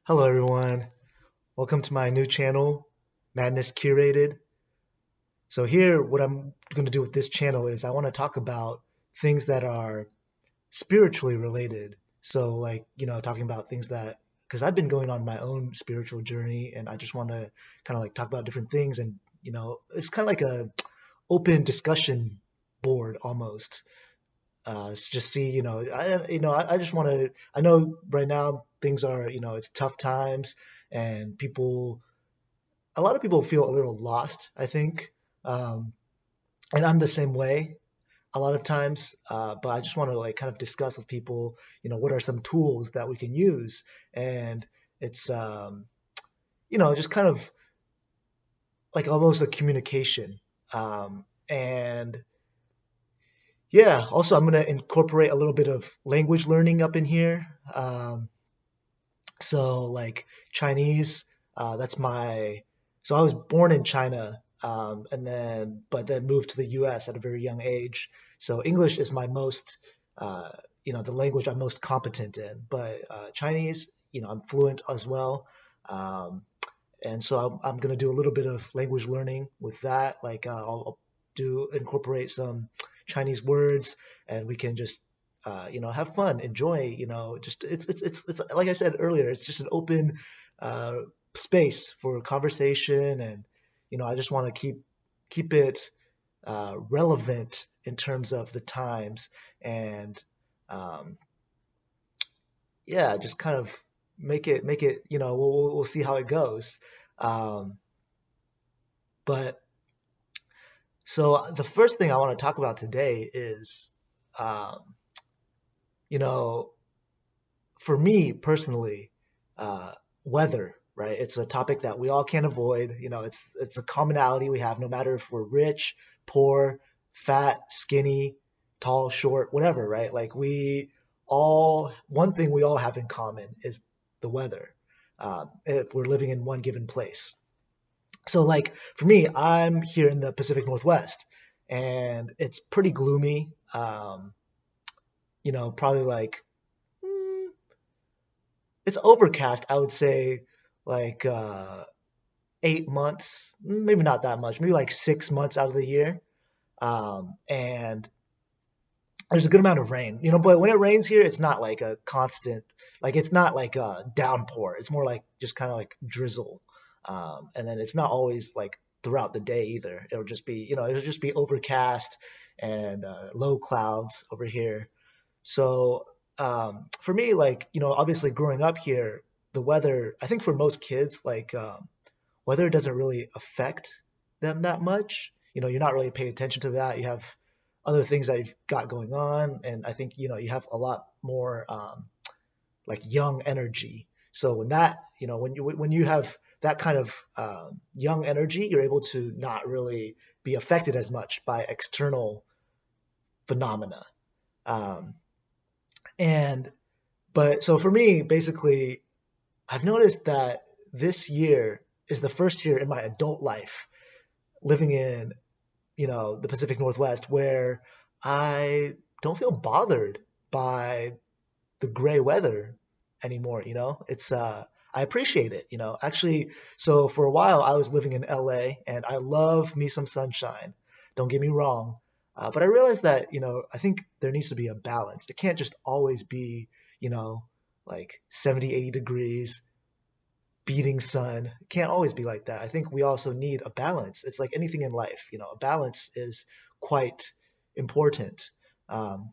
Hello, everyone. Welcome to my new channel, Madness Curated. So, here, what I'm going to do with this channel is I want to talk about things that are spiritually related. So, like, talking about things that, because I've been going on my own spiritual journey and I just want to kind of like talk about different things. And, it's kind of like a open discussion board almost. It's just see, I just want to. I know right now things are, it's tough times, and a lot of people feel a little lost. I think, um, and I'm the same way a lot of times. But I just want to like kind of discuss with people, what are some tools that we can use, and it's, just kind of like almost a communication, and yeah. Also, I'm gonna incorporate a little bit of language learning up in here. So like Chinese, that's my. So I was born in China, and then moved to the U.S. at a very young age. So English is my most, the language I'm most competent in. But Chinese, I'm fluent as well. Um, and so I'm going to do a little bit of language learning with that. Like I'll do incorporate some Chinese words, and we can just have fun, enjoy. Just it's like I said earlier, it's just an open uh, space for conversation, and I just want to keep it relevant in terms of the times, and um, yeah, just kind of make it. We'll see how it goes. Um, but so the first thing I want to talk about today is, um, you know, for me personally, uh, weather, right? It's a topic that we all can't avoid. It's a commonality we have, no matter if we're rich, poor, fat, skinny, tall, short, whatever, right? Like one thing we all have in common is the weather. If we're living in one given place. So like for me, I'm here in the Pacific Northwest, and it's pretty gloomy. Probably like mm, it's overcast. I would say like 8 months, maybe not that much, maybe like 6 months out of the year. And there's a good amount of rain, but when it rains here, it's not like a constant, like it's not like a downpour. It's more like just kind of like drizzle. And then it's not always like throughout the day either. It'll just be overcast and low clouds over here. So for me, like, obviously growing up here, the weather, I think for most kids, like weather doesn't really affect them that much. You're not really paying attention to that. You have other things that you've got going on, and I think you have a lot more like young energy. So when you have that kind of young energy, you're able to not really be affected as much by external phenomena. Um, and but so for me, basically, I've noticed that this year is the first year in my adult life living in the Pacific Northwest where I don't feel bothered by the gray weather anymore. It's I appreciate it. Actually, so for a while I was living in LA, and I love me some sunshine. Don't get me wrong. But I realized that, I think there needs to be a balance. It can't just always be, like 70, 80 degrees, beating sun. It can't always be like that. I think we also need a balance. It's like anything in life, a balance is quite important. Um,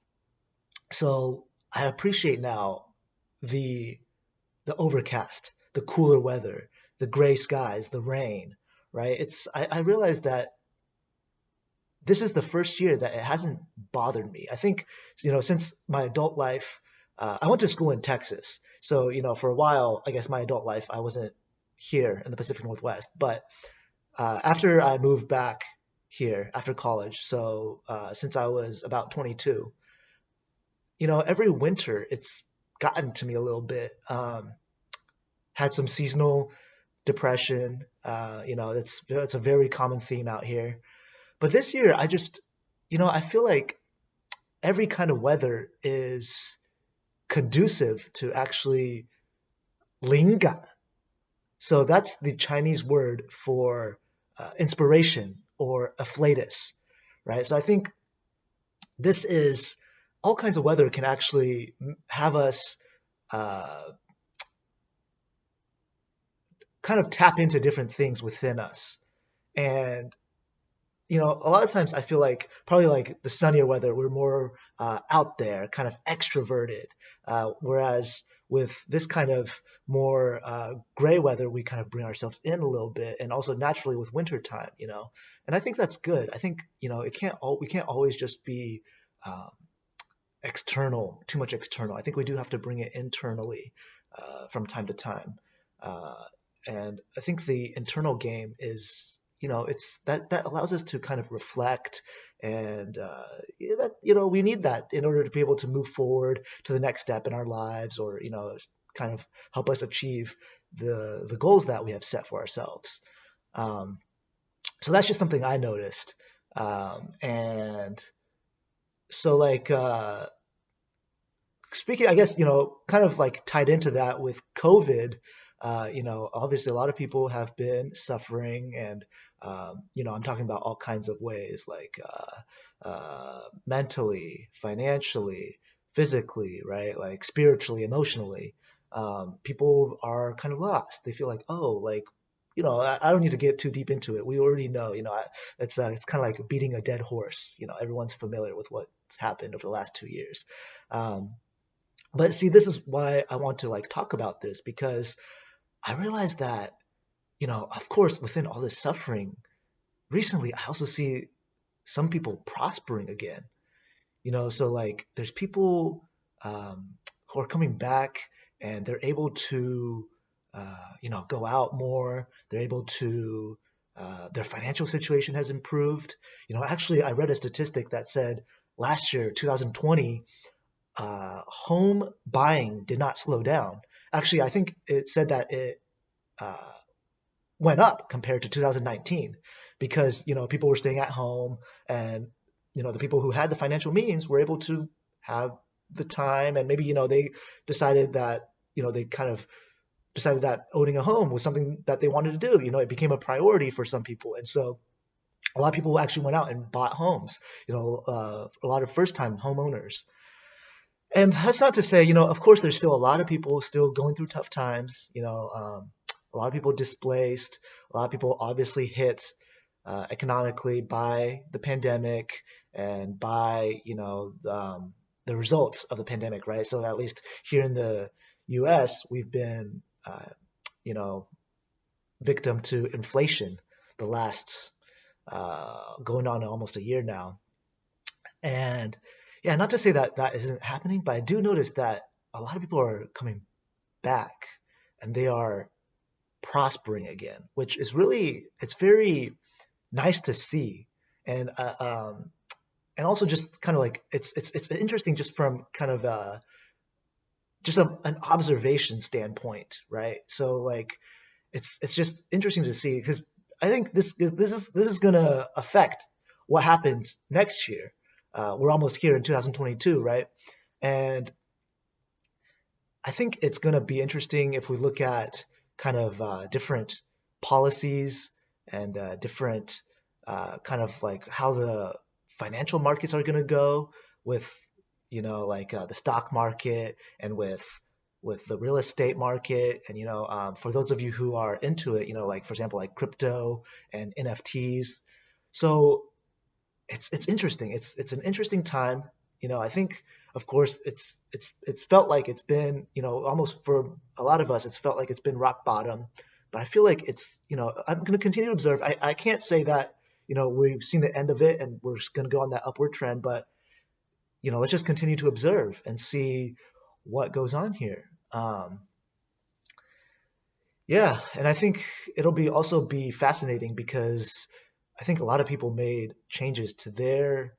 so I appreciate now the the overcast, the cooler weather, the gray skies, the rain, right? I realized that this is the first year that it hasn't bothered me. I think, since my adult life, I went to school in Texas. So, for a while, I guess my adult life, I wasn't here in the Pacific Northwest. But after I moved back here after college, so since I was about 22, every winter it's gotten to me a little bit. Had some seasonal depression. It's a very common theme out here. But this year, I feel like every kind of weather is conducive to actually 灵感. So that's the Chinese word for inspiration or afflatus, right? So I think this is all kinds of weather can actually have us uh, kind of tap into different things within us. And a lot of times I feel like probably like the sunnier weather, we're more out there, kind of extroverted. Whereas with this kind of more gray weather, we kind of bring ourselves in a little bit, and also naturally with winter time. And I think that's good. I think we can't always just be um, external, too much external. I think we do have to bring it internally from time to time. Uh, and I think the internal game is, it's that allows us to kind of reflect, and yeah, that we need that in order to be able to move forward to the next step in our lives, or kind of help us achieve the goals that we have set for ourselves. Um, so that's just something I noticed. And so like speaking, I guess, kind of like tied into that with COVID, obviously a lot of people have been suffering, and, I'm talking about all kinds of ways, like mentally, financially, physically, right? Like spiritually, emotionally. People are kind of lost. They feel like, oh, like, I don't need to get too deep into it. We already know, it's kind of like beating a dead horse. Everyone's familiar with what's happened over the last 2 years. Um, but see, this is why I want to like talk about this, because I realized that, of course, within all this suffering, recently I also see some people prospering again. So like there's people who are coming back, and they're able to, go out more. They're able to, their financial situation has improved. Actually, I read a statistic that said last year, 2020, home buying did not slow down. Actually, I think it said that it uh, went up compared to 2019, because people were staying at home, and the people who had the financial means were able to have the time, and maybe they decided that they kind of decided that owning a home was something that they wanted to do. It became a priority for some people, and so a lot of people actually went out and bought homes. A lot of first-time homeowners. And that's not to say, of course, there's still a lot of people still going through tough times. A lot of people displaced. A lot of people obviously hit economically by the pandemic, and by the results of the pandemic, right? So at least here in the U.S., we've been you know victim to inflation the last going on almost a year now. And yeah, not to say that that isn't happening, but I do notice that a lot of people are coming back, and they are prospering again, which is really, it's very nice to see. And and also just kind of like it's interesting just from kind of just an observation standpoint, right? So like it's just interesting to see, because I think this is gonna affect what happens next year. We're almost here in 2022, right? And I think it's gonna be interesting if we look at kind of different policies, and different kind of like how the financial markets are gonna go with like the stock market, and with the real estate market. And for those of you who are into it, like for example like crypto and NFTs. So it's interesting. It's an interesting time. I think, of course, it's felt like it's been, almost for a lot of us, it's felt like it's been rock bottom. But I feel like it's, I'm going to continue to observe. I can't say that we've seen the end of it and we're just going to go on that upward trend, but let's just continue to observe and see what goes on here. Yeah, and I think it'll be also be fascinating, because I think a lot of people made changes to their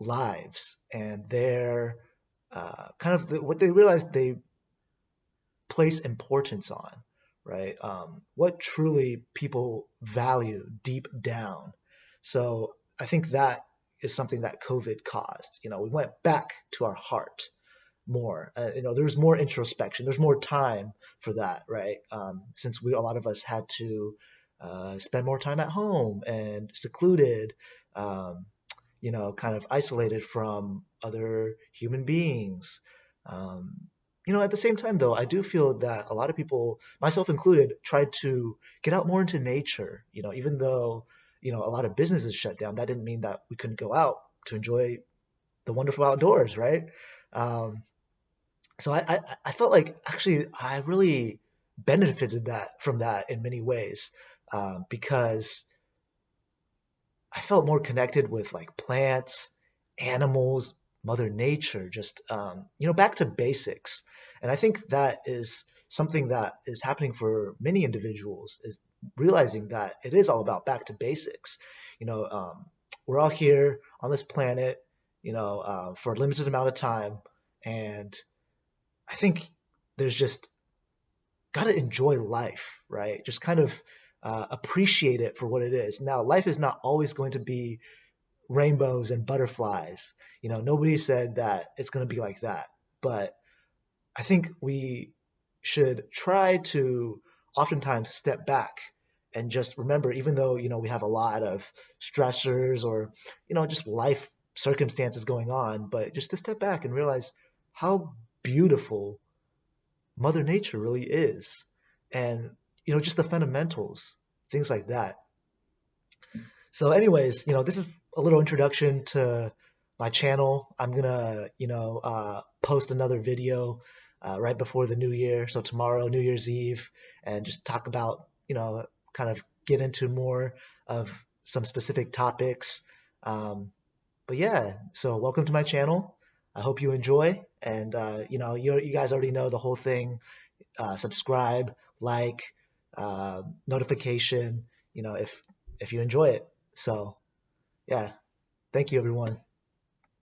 lives, and their kind of what they realized they place importance on, right? What truly people value deep down. So I think that is something that COVID caused. We went back to our heart. more. There's more introspection. There's more time for that, right? Since a lot of us had to spend more time at home and secluded, um, kind of isolated from other human beings. Um, at the same time, though, I do feel that a lot of people, myself included, tried to get out more into nature. Even though, a lot of businesses shut down, that didn't mean that we couldn't go out to enjoy the wonderful outdoors, right? Um, so I felt like actually I really benefited that from that in many ways, because I felt more connected with like plants, animals, Mother Nature, just back to basics. And I think that is something that is happening for many individuals, is realizing that it is all about back to basics. You know, um, we're all here on this planet, for a limited amount of time, and I think there's just got to enjoy life, right? Just kind of appreciate it for what it is. Now, life is not always going to be rainbows and butterflies. Nobody said that it's going to be like that. But I think we should try to oftentimes step back and just remember, even though, we have a lot of stressors or, just life circumstances going on, but just to step back and realize how beautiful Mother Nature really is. And, just the fundamentals, things like that. So, anyways, this is a little introduction to my channel. I'm gonna, post another video right before the new year. So tomorrow, New Year's Eve, and just talk about, kind of get into more of some specific topics. Um, but yeah, so welcome to my channel. I hope you enjoy, and you guys already know the whole thing. Subscribe, like, notification, if you enjoy it. So yeah, thank you everyone.